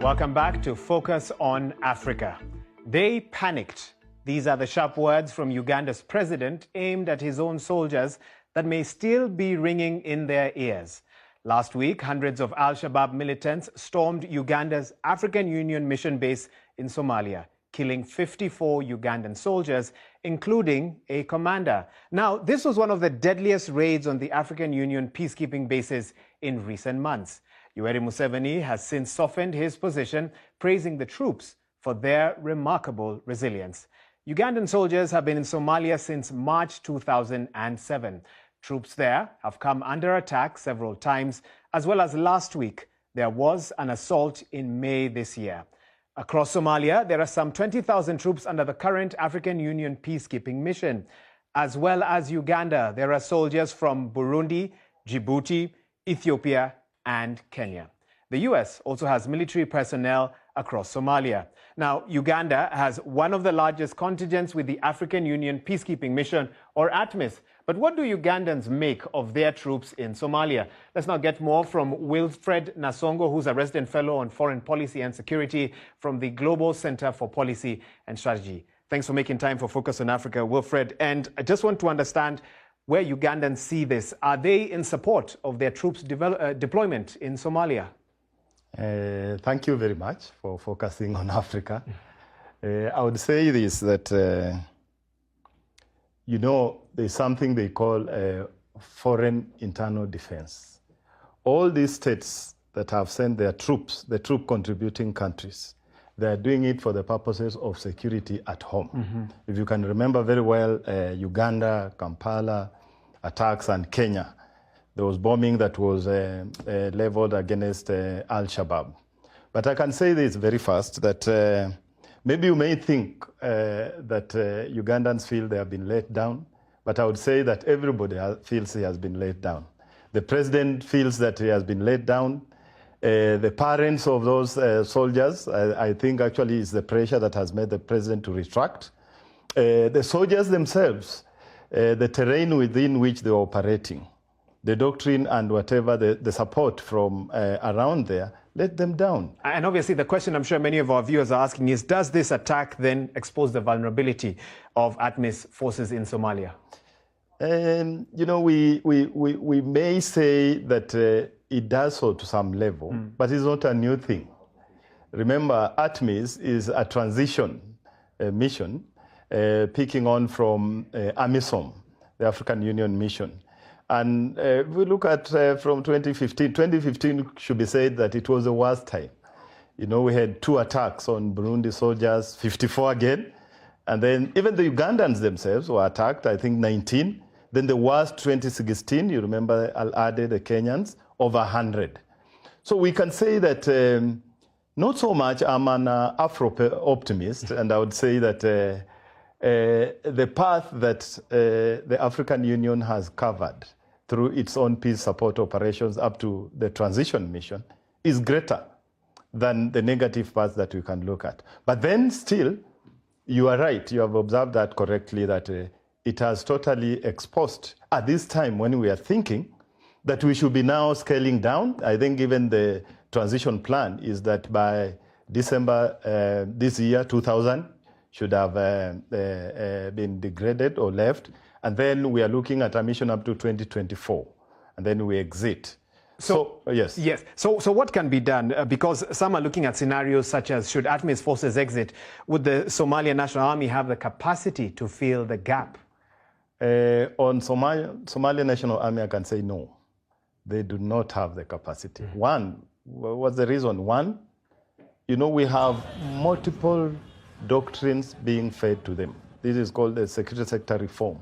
Welcome back to Focus on Africa. They panicked. These are the sharp words from Uganda's president aimed at his own soldiers that may still be ringing in their ears. Last week, hundreds of al-Shabaab militants stormed Uganda's African Union mission base in Somalia, killing 54 Ugandan soldiers, including a commander. Now, this was one of the deadliest raids on the African Union peacekeeping bases in recent months. Yoweri Museveni has since softened his position, praising the troops for their remarkable resilience. Ugandan soldiers have been in Somalia since March 2007. Troops there have come under attack several times, as well as last week, there was an assault in May this year. Across Somalia, there are some 20,000 troops under the current African Union peacekeeping mission. As well as Uganda, there are soldiers from Burundi, Djibouti, Ethiopia, and Kenya. The US also has military personnel across Somalia. Now, Uganda has one of the largest contingents with the African Union Peacekeeping Mission, or ATMIS. But what do Ugandans make of their troops in Somalia? Let's now get more from Wilfred Nasongo, who's a resident fellow on foreign policy and security from the Global Center for Policy and Strategy. Thanks for making time for Focus on Africa, Wilfred. And I just want to understand where Ugandans see this. Are they in support of their troops' deployment in Somalia? Thank you very much for focusing on Africa. I would say this, that, there's something they call foreign internal defense. All these states that have sent their troops, the troop contributing countries, they're doing it for the purposes of security at home. Mm-hmm. If you can remember very well, Uganda, Kampala, attacks, and Kenya, there was bombing that was leveled against al-Shabaab. But I can say this very fast, that maybe you may think that Ugandans feel they have been let down, but I would say that everybody feels he has been let down. The president feels that he has been let down. The parents of those soldiers, I think actually is the pressure that has made the president to retract. The soldiers themselves, the terrain within which they are operating, the doctrine and whatever, the support from around there, let them down. And obviously the question I'm sure many of our viewers are asking is, does this attack then expose the vulnerability of ATMIS forces in Somalia? We may say that it does so to some level, but it's not a new thing. Remember, ATMIS is a transition mission, picking on from AMISOM, the African Union mission. And we look at from 2015 should be said that it was the worst time. We had 2 attacks on Burundi soldiers, 54 again. And then even the Ugandans themselves were attacked, I think 19. Then the worst 2016, you remember Al-Ade, the Kenyans, over 100. So we can say that not so much I'm an Afro-optimist, and I would say that the path that the African Union has covered through its own peace support operations up to the transition mission is greater than the negative path that we can look at. But then still, you are right, you have observed that correctly, that it has totally exposed at this time when we are thinking that we should be now scaling down. I think even the transition plan is that by December this year, 2000, should have been degraded or left. And then we are looking at a mission up to 2024. And then we exit. So yes. Yes. So what can be done? Because some are looking at scenarios such as, should ATMIS forces exit, would the Somalian National Army have the capacity to fill the gap? On Somalian National Army, I can say no. They do not have the capacity. Mm-hmm. One, what's the reason? One, we have multiple doctrines being fed to them. This is called the security sector reform.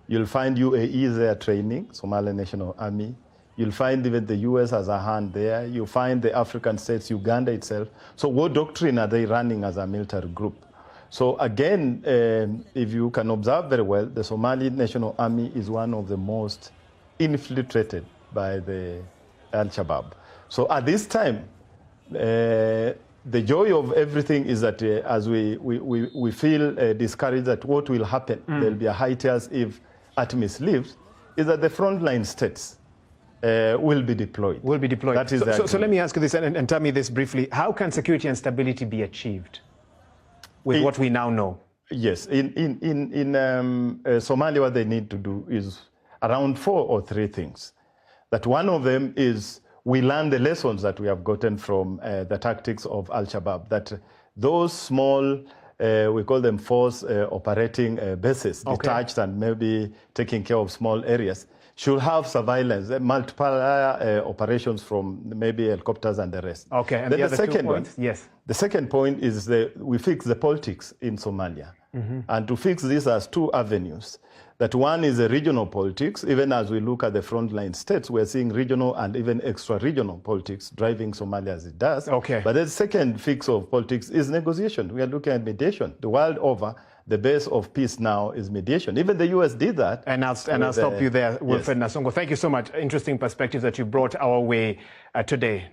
You'll find UAE there training, Somalian National Army. You'll find even the US as a hand there. You find the African states, Uganda itself. So what doctrine are they running as a military group? So again, if you can observe very well, the Somali National Army is one of the most infiltrated by the al-Shabaab. So at this time, the joy of everything is that as we feel discouraged at what will happen, there'll be a hiatus if ATMIS leaves, is that the frontline states, will be deployed. Will be deployed. That is so let me ask you this, and tell me this briefly. How can security and stability be achieved with what we now know? Yes, in Somalia, what they need to do is around 4 or 3 things. That one of them is we learn the lessons that we have gotten from the tactics of al-Shabaab, that those small, we call them force operating bases, detached and maybe taking care of small areas, should have surveillance, multiple operations from maybe helicopters and the rest. Okay, and then the second point? Yes. The second point is we fix the politics in Somalia. And to fix this as 2 avenues. That one is a regional politics. Even as we look at the frontline states, we're seeing regional and even extra-regional politics driving Somalia as it does. Okay. But the second fix of politics is negotiation. We are looking at mediation. The world over, the base of peace now is mediation. Even the U.S. did that. And I'll stop you there, Wilfred Nasongo. Thank you so much. Interesting perspectives that you brought our way today.